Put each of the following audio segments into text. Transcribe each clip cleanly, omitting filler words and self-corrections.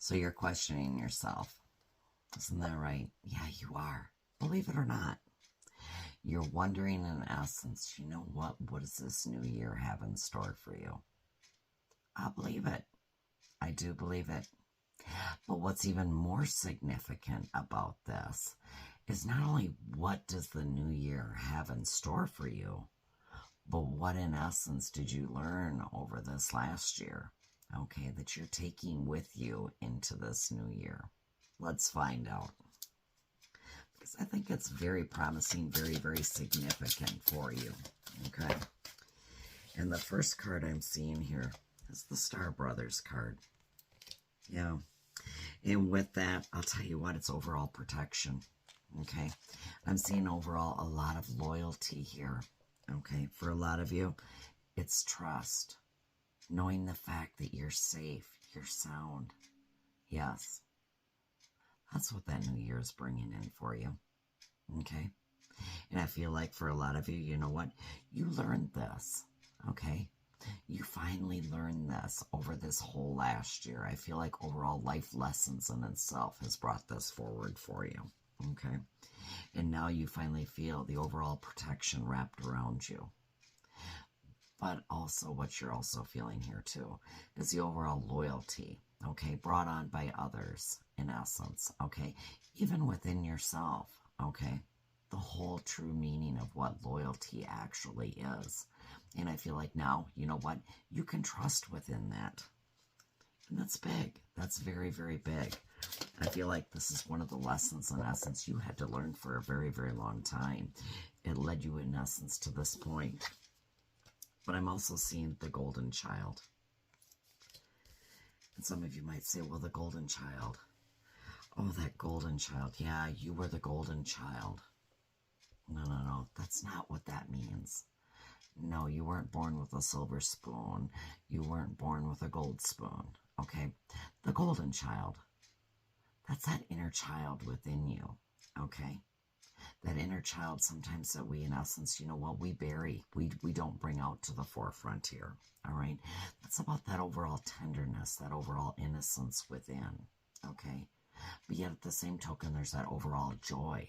So you're questioning yourself. Isn't that right? Yeah, you are. Believe it or not. You're wondering in essence, you know what? What does this new year have in store for you? I believe it. I do believe it. But what's even more significant about this is not only what does the new year have in store for you, but what in essence did you learn over this last year, okay, that you're taking with you into this new year? Let's find out. Because I think it's very promising, very, very significant for you, okay? And the first card I'm seeing here is the Star Brothers card. Yeah. And with that, I'll tell you what, it's overall protection, okay? I'm seeing overall a lot of loyalty here, okay? For a lot of you, it's trust. Knowing the fact that you're safe, you're sound. Yes. That's what that new year is bringing in for you, okay? And I feel like for a lot of you, you know what? You learned this, okay? You finally learned this over this whole last year. I feel like overall life lessons in itself has brought this forward for you, okay? And now you finally feel the overall protection wrapped around you. But also what you're also feeling here too is the overall loyalty, okay, brought on by others in essence, okay, even within yourself, okay, the whole true meaning of what loyalty actually is. And I feel like now, you know what, you can trust within that. And that's big. That's very, very big. I feel like this is one of the lessons in essence you had to learn for a very, very long time. It led you in essence to this point. But I'm also seeing the golden child. And some of you might say, well, the golden child. Oh, that golden child. Yeah, you were the golden child. No, no, no. That's not what that means. No, you weren't born with a silver spoon. You weren't born with a gold spoon. Okay? The golden child. That's that inner child within you. Okay? That inner child sometimes that we, in essence, you know what, we bury. We don't bring out to the forefront here. All right? That's about that overall tenderness, that overall innocence within. Okay? But yet at the same token, there's that overall joy.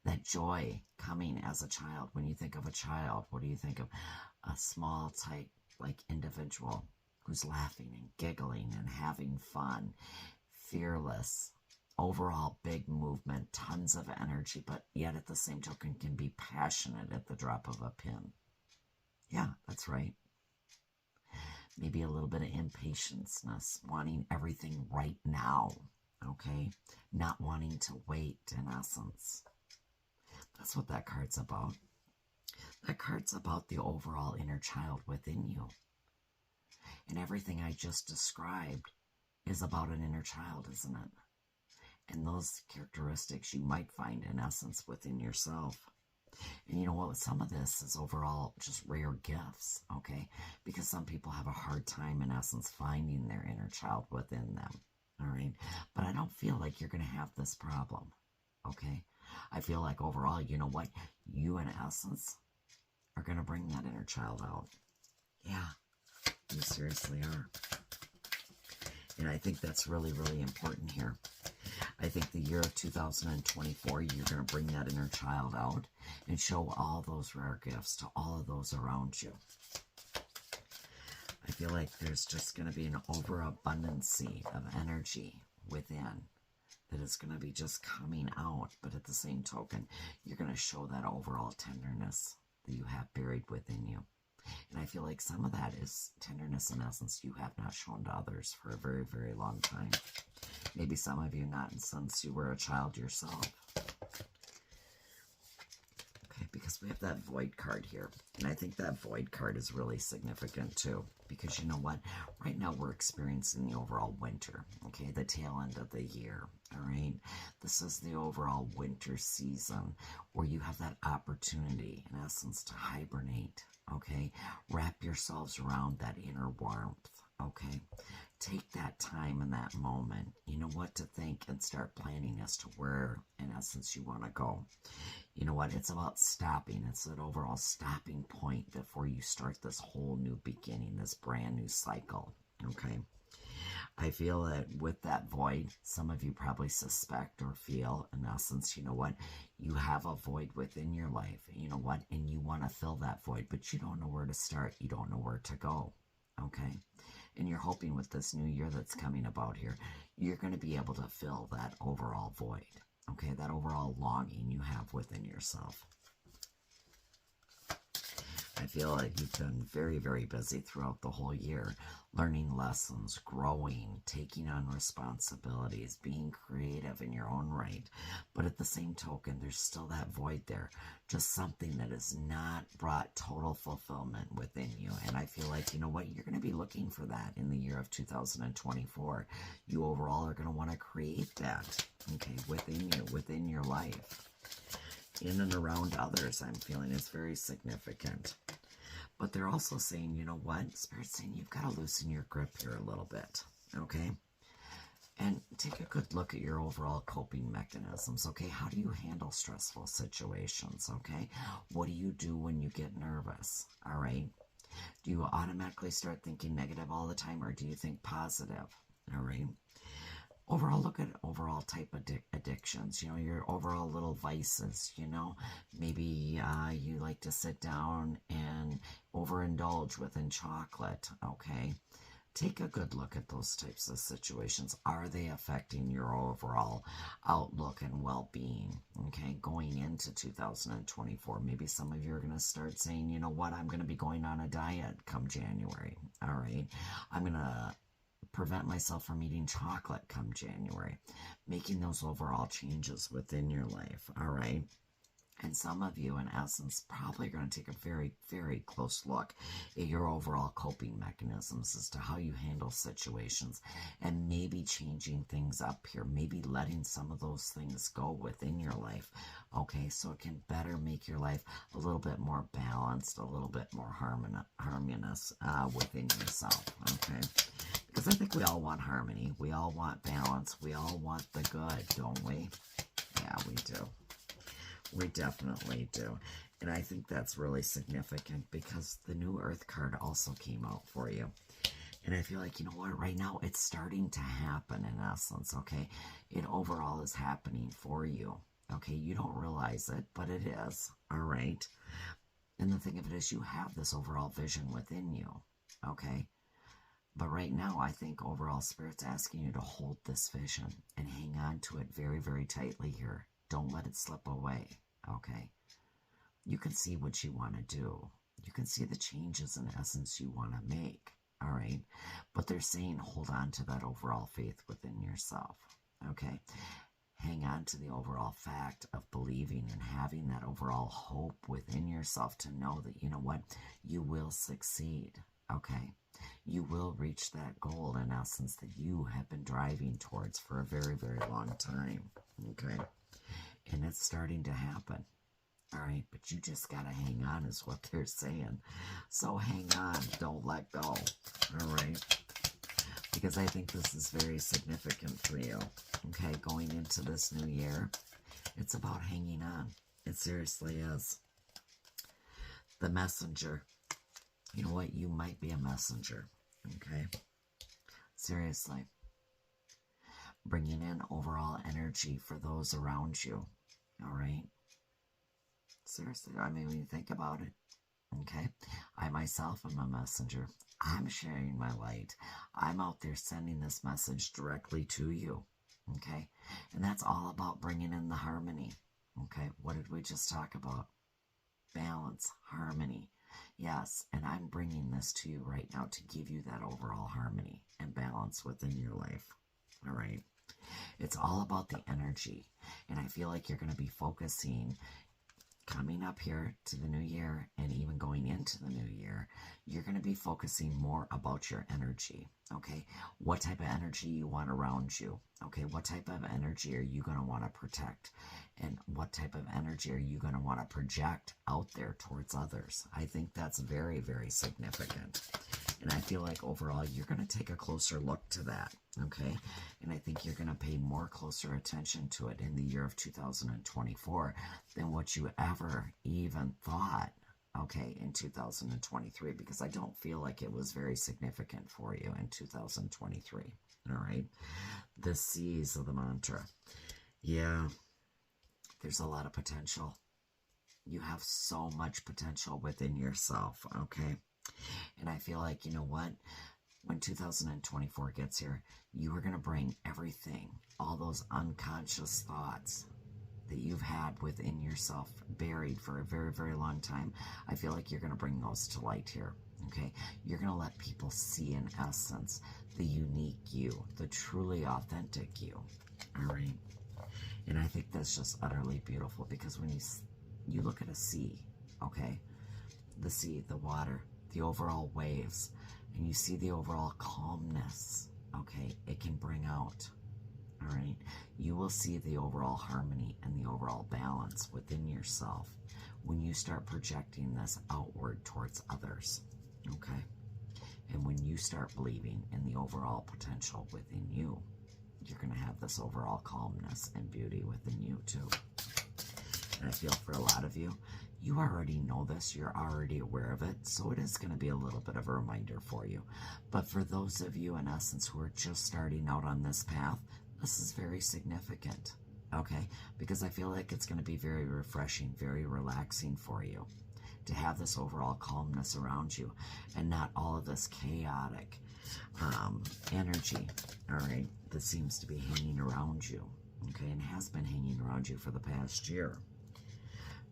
That joy coming as a child. When you think of a child, what do you think of? A small, tight, like individual who's laughing and giggling and having fun, fearless, overall big movement, tons of energy, but yet at the same token can be passionate at the drop of a pin. Yeah, that's right. Maybe a little bit of impatience-ness, wanting everything right now, okay? Not wanting to wait, in essence. That's what that card's about. That card's about the overall inner child within you. And everything I just described is about an inner child, isn't it? And those characteristics you might find in essence within yourself. And you know what? Some of this is overall just rare gifts, okay? Because some people have a hard time in essence finding their inner child within them, all right? But I don't feel like you're going to have this problem, okay? I feel like overall, you know what? You in essence are going to bring that inner child out. Yeah, you seriously are. And I think that's really, really important here. I think the year of 2024, you're going to bring that inner child out and show all those rare gifts to all of those around you. I feel like there's just going to be an overabundance of energy within that is going to be just coming out. But at the same token, you're going to show that overall tenderness that you have buried within you. And I feel like some of that is tenderness in essence you have not shown to others for a very, very long time. Maybe some of you not since you were a child yourself. Okay, because we have that void card here. And I think that void card is really significant too. Because you know what? Right now we're experiencing the overall winter. Okay, the tail end of the year. All right? This is the overall winter season where you have that opportunity, in essence, to hibernate. Okay? Wrap yourselves around that inner warmth. Okay? Take that time in that moment, you know what to think, and start planning as to where, in essence, you want to go. You know what? It's about stopping. It's an overall stopping point before you start this whole new beginning, this brand new cycle. Okay? I feel that with that void, some of you probably suspect or feel, in essence, you know what? You have a void within your life, you know what? And you want to fill that void, but you don't know where to start. You don't know where to go, okay? And you're hoping with this new year that's coming about here, you're going to be able to fill that overall void, okay? That overall longing you have within yourself. I feel like you've been very, very busy throughout the whole year, learning lessons, growing, taking on responsibilities, being creative in your own right. But at the same token, there's still that void there, just something that has not brought total fulfillment within you. And I feel like, you know what, you're going to be looking for that in the year of 2024. You overall are going to want to create that, okay, within you, within your life. In and around others, I'm feeling it's very significant. But they're also saying, you know what? Spirit's saying you've got to loosen your grip here a little bit, okay? And take a good look at your overall coping mechanisms, okay? How do you handle stressful situations, okay? What do you do when you get nervous, all right? Do you automatically start thinking negative all the time, or do you think positive, all right? Overall, look at overall type of addictions, you know, your overall little vices, you know. Maybe you like to sit down and overindulge within chocolate, okay? Take a good look at those types of situations. Are they affecting your overall outlook and well-being, okay? Going into 2024, maybe some of you are going to start saying, you know what, I'm going to be going on a diet come January, all right? I'm going to prevent myself from eating chocolate come January, making those overall changes within your life, all right? And some of you, in essence, probably are going to take a very, very close look at your overall coping mechanisms as to how you handle situations, and maybe changing things up here, maybe letting some of those things go within your life, okay, so it can better make your life a little bit more balanced, a little bit more harmonious within yourself, okay? Because I think we all want harmony. We all want balance. We all want the good, don't we? Yeah, we do. We definitely do. And I think that's really significant because the new Earth card also came out for you. And I feel like, you know what, right now it's starting to happen in essence, okay? It overall is happening for you, okay? You don't realize it, but it is, all right? And the thing of it is you have this overall vision within you, okay? But right now, I think overall Spirit's asking you to hold this vision and hang on to it very, very tightly here. Don't let it slip away, okay? You can see what you want to do. You can see the changes in essence you want to make, all right? But they're saying hold on to that overall faith within yourself, okay? Hang on to the overall fact of believing and having that overall hope within yourself to know that, you know what, you will succeed, okay? You will reach that goal, in essence, that you have been driving towards for a very, very long time, okay? And it's starting to happen, all right? But you just got to hang on is what they're saying. So hang on. Don't let go, all right? Because I think this is very significant for you, okay? Going into this new year, it's about hanging on. It seriously is. The messenger. You know what? You might be a messenger, okay? Seriously. Bringing in overall energy for those around you, all right? Seriously, I mean, when you think about it, okay? I myself am a messenger. I'm sharing my light. I'm out there sending this message directly to you, okay? And that's all about bringing in the harmony, okay? What did we just talk about? Balance, harmony. Yes, and I'm bringing this to you right now to give you that overall harmony and balance within your life, all right? It's all about the energy, and I feel like you're going to be focusing coming up here to the new year and even going into the new year. You're going to be focusing more about your energy, okay? What type of energy you want around you, okay? What type of energy are you going to want to protect? And what type of energy are you going to want to project out there towards others? I think that's very, very significant. And I feel like overall you're going to take a closer look to that, okay? And I think you're going to pay more closer attention to it in the year of 2024 than what you ever even thought, okay, in 2023, because I don't feel like it was very significant for you in 2023. All right. The C's of the mantra. Yeah, there's a lot of potential. You have so much potential within yourself, okay? And I feel like, you know what? When 2024 gets here, you are going to bring everything, all those unconscious thoughts that you've had within yourself, buried for a very, very long time. I feel like you're going to bring those to light here, okay? You're going to let people see, in essence, the unique you, the truly authentic you, all right? And I think that's just utterly beautiful, because when you look at a sea, okay, the sea, the water, the overall waves, and you see the overall calmness, okay, it can bring out, all right, you will see the overall harmony and the overall balance within yourself when you start projecting this outward towards others, okay? And when you start believing in the overall potential within you, you're going to have this overall calmness and beauty within you too. And I feel for a lot of you, you already know this, you're already aware of it, so it is going to be a little bit of a reminder for you. But for those of you, in essence, who are just starting out on this path, this is very significant, okay? Because I feel like it's going to be very refreshing, very relaxing for you to have this overall calmness around you and not all of this chaotic energy, all right, that seems to be hanging around you, okay, and has been hanging around you for the past year.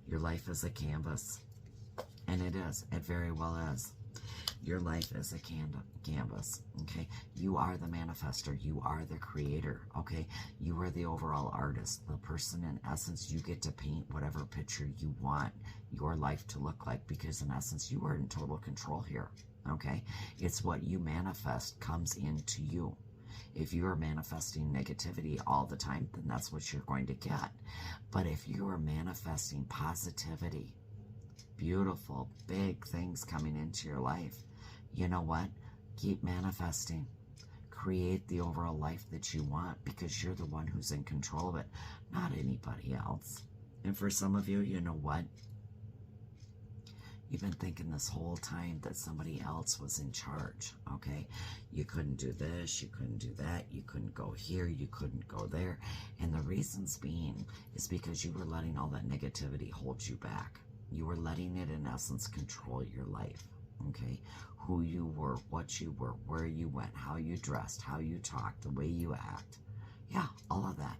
Your life is a canvas, and it is. It very well is. Your life is a canvas, okay? You are the manifester. You are the creator, okay? You are the overall artist, the person, in essence. You get to paint whatever picture you want your life to look like, because in essence, you are in total control here, okay? It's what you manifest comes into you. If you are manifesting negativity all the time, then that's what you're going to get. But if you are manifesting positivity, beautiful, big things coming into your life, you know what? Keep manifesting. Create the overall life that you want, because you're the one who's in control of it, not anybody else. And for some of you, you know what? You've been thinking this whole time that somebody else was in charge, okay? You couldn't do this, you couldn't do that, you couldn't go here, you couldn't go there. And the reasons being is because you were letting all that negativity hold you back. You were letting it, in essence, control your life, okay? Who you were, what you were, where you went, how you dressed, how you talked, the way you act. Yeah, all of that.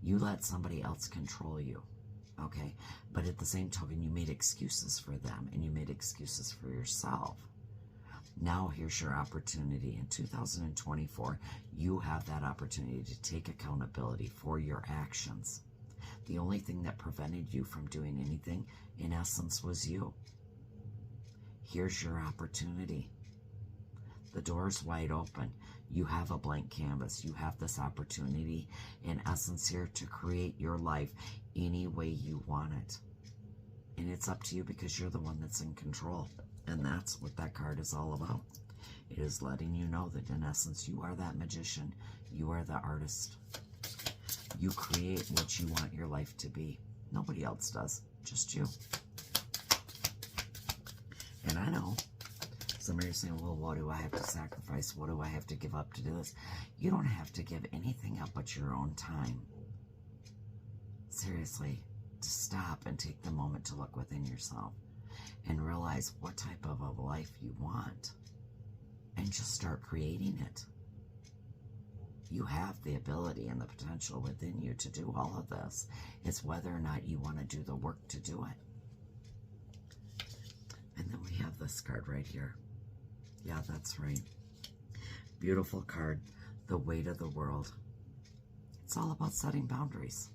You let somebody else control you. Okay, but at the same token, you made excuses for them, and you made excuses for yourself. Now here's your opportunity. In 2024, you have that opportunity to take accountability for your actions. The only thing that prevented you from doing anything, in essence, was you. Here's your opportunity. The door's wide open. You have a blank canvas. You have this opportunity, in essence, here to create your life any way you want it. And it's up to you, because you're the one that's in control. And that's what that card is all about. It is letting you know that, in essence, you are that magician. You are the artist. You create what you want your life to be. Nobody else does. Just you. And I know some of you are saying, well, what do I have to sacrifice? What do I have to give up to do this? You don't have to give anything up but your own time. Seriously, to stop and take the moment to look within yourself and realize what type of a life you want, and just start creating it. You have the ability and the potential within you to do all of this. It's whether or not you want to do the work to do it. And then we have this card right here. Yeah, that's right. Beautiful card. The weight of the world. It's all about setting boundaries.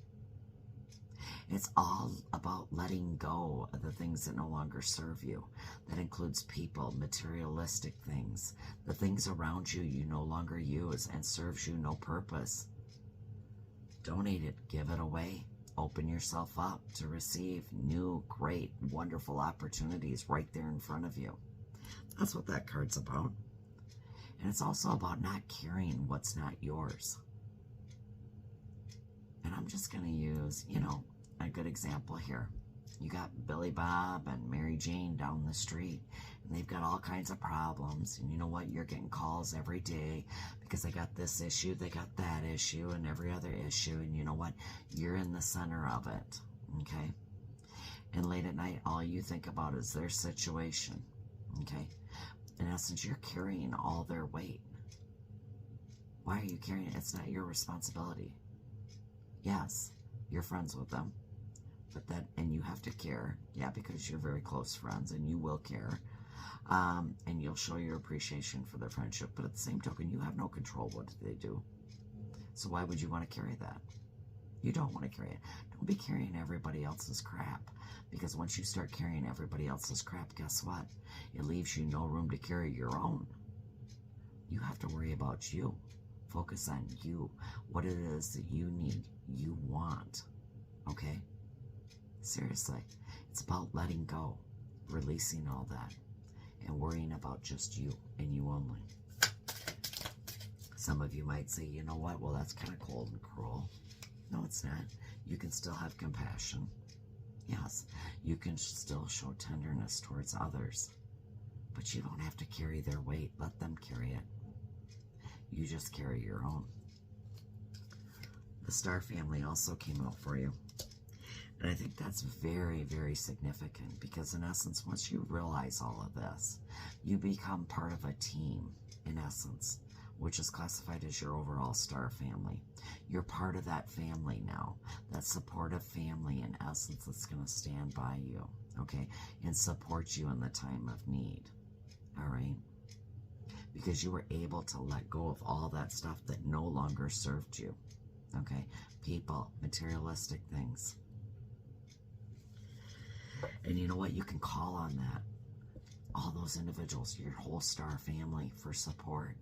It's all about letting go of the things that no longer serve you. That includes people, materialistic things, the things around you you no longer use and serves you no purpose. Donate it, give it away. Open yourself up to receive new, great, wonderful opportunities right there in front of you. That's what that card's about. And it's also about not carrying what's not yours. And I'm just going to use, a good example here. You got Billy Bob and Mary Jane down the street, and they've got all kinds of problems. And you know what? You're getting calls every day because they got this issue, they got that issue, and every other issue. And you know what? You're in the center of it, okay? And late at night, all you think about is their situation, okay? In essence, you're carrying all their weight. Why are you carrying it? It's not your responsibility. Yes, you're friends with them, but and you have to care, yeah, because you're very close friends, and you will care, and you'll show your appreciation for their friendship, but at the same token, you have no control what they do. So why would you want to carry that? You don't want to carry it. Don't be carrying everybody else's crap, because once you start carrying everybody else's crap, guess what? It leaves you no room to carry your own. You have to worry about you. Focus on you, what it is that you need, you want, okay? Seriously, it's about letting go, releasing all that, and worrying about just you and you only. Some of you might say, you know what, well, that's kind of cold and cruel. No, it's not. You can still have compassion. Yes, you can still show tenderness towards others, but you don't have to carry their weight. Let them carry it. You just carry your own. The star family also came out for you. And I think that's very, very significant because in essence, once you realize all of this, you become part of a team, in essence, which is classified as your overall star family. You're part of that family now, that supportive family, in essence, that's going to stand by you, okay, and support you in the time of need, all right? Because you were able to let go of all that stuff that no longer served you, okay? People, materialistic things. And you know what? You can call on that. All those individuals, your whole star family, for support.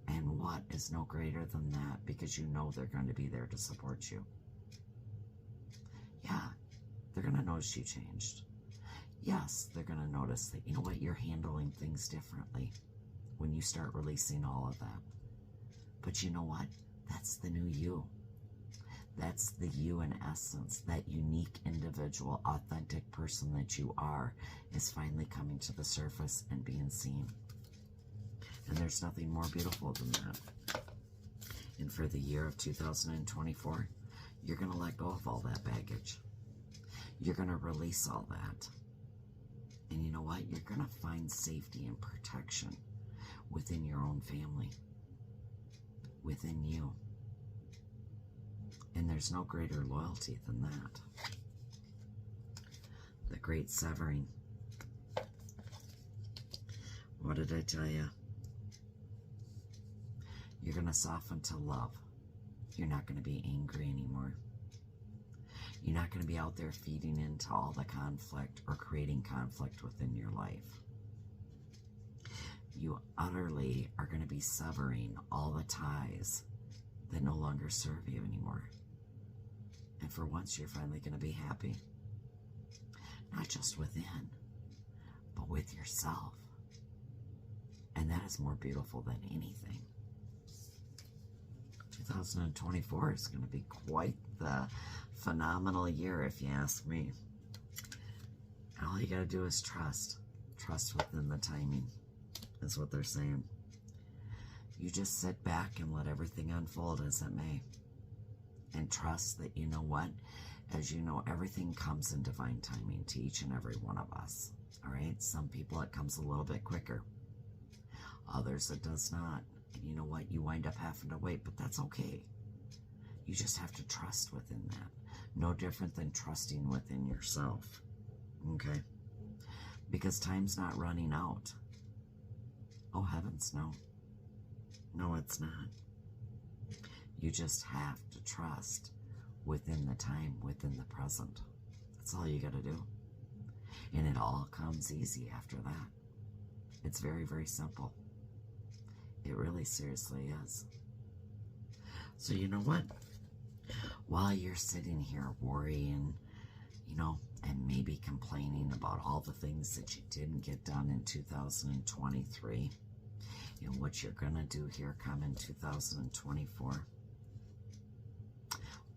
And what is no greater than that? Because you know they're going to be there to support you. Yeah, they're going to notice you changed. Yes, they're going to notice that, you know what? You're handling things differently when you start releasing all of that. But you know what? That's the new you. That's the you in essence. That unique, individual, authentic person that you are is finally coming to the surface and being seen. And there's nothing more beautiful than that. And for the year of 2024, you're going to let go of all that baggage. You're going to release all that. And you know what? You're going to find safety and protection within your own family, within you. And there's no greater loyalty than that. The great severing. What did I tell you? You're going to soften to love. You're not going to be angry anymore. You're not going to be out there feeding into all the conflict or creating conflict within your life. You utterly are going to be severing all the ties that no longer serve you anymore. And for once, you're finally going to be happy. Not just within, but with yourself. And that is more beautiful than anything. 2024 is going to be quite the phenomenal year, if you ask me. And all you got to do is trust. Trust within the timing, is what they're saying. You just sit back and let everything unfold as it may. And trust that, you know what? As you know, everything comes in divine timing to each and every one of us. All right? Some people, it comes a little bit quicker. Others, it does not. And you know what? You wind up having to wait, but that's okay. You just have to trust within that. No different than trusting within yourself. Okay? Because time's not running out. Oh, heavens, no. No, it's not. You just have to trust within the time, within the present. That's all you got to do. And it all comes easy after that. It's very, very simple. It really seriously is. So you know what? While you're sitting here worrying, you know, and maybe complaining about all the things that you didn't get done in 2023 and what you're going to do here come in 2024,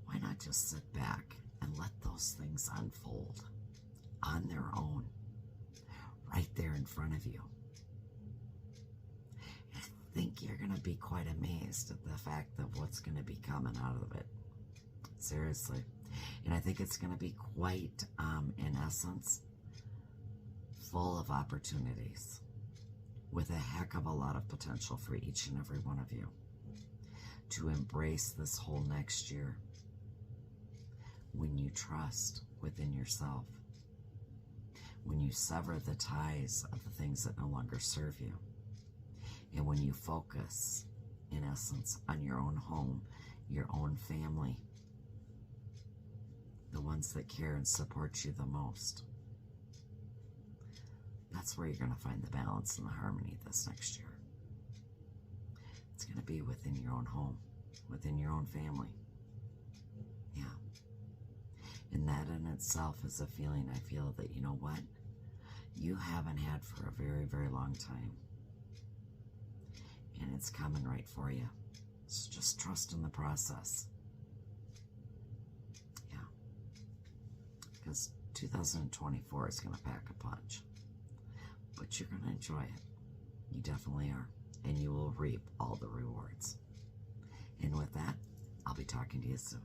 why not just sit back and let those things unfold? on their own, right there in front of you. I think you're going to be quite amazed at the fact of what's going to be coming out of it. Seriously. And I think it's going to be quite, in essence, full of opportunities, with a heck of a lot of potential for each and every one of you to embrace this whole next year when you trust within yourself, when you sever the ties of the things that no longer serve you, and when you focus, in essence, on your own home, your own family, the ones that care and support you the most. That's where you're going to find the balance and the harmony this next year. It's going to be within your own home, within your own family. Yeah. And that in itself is a feeling I feel that, you know what, you haven't had for a very, very long time. And it's coming right for you. So just trust in the process. Yeah. Because 2024 is going to pack a punch. But you're going to enjoy it. You definitely are. And you will reap all the rewards. And with that, I'll be talking to you soon.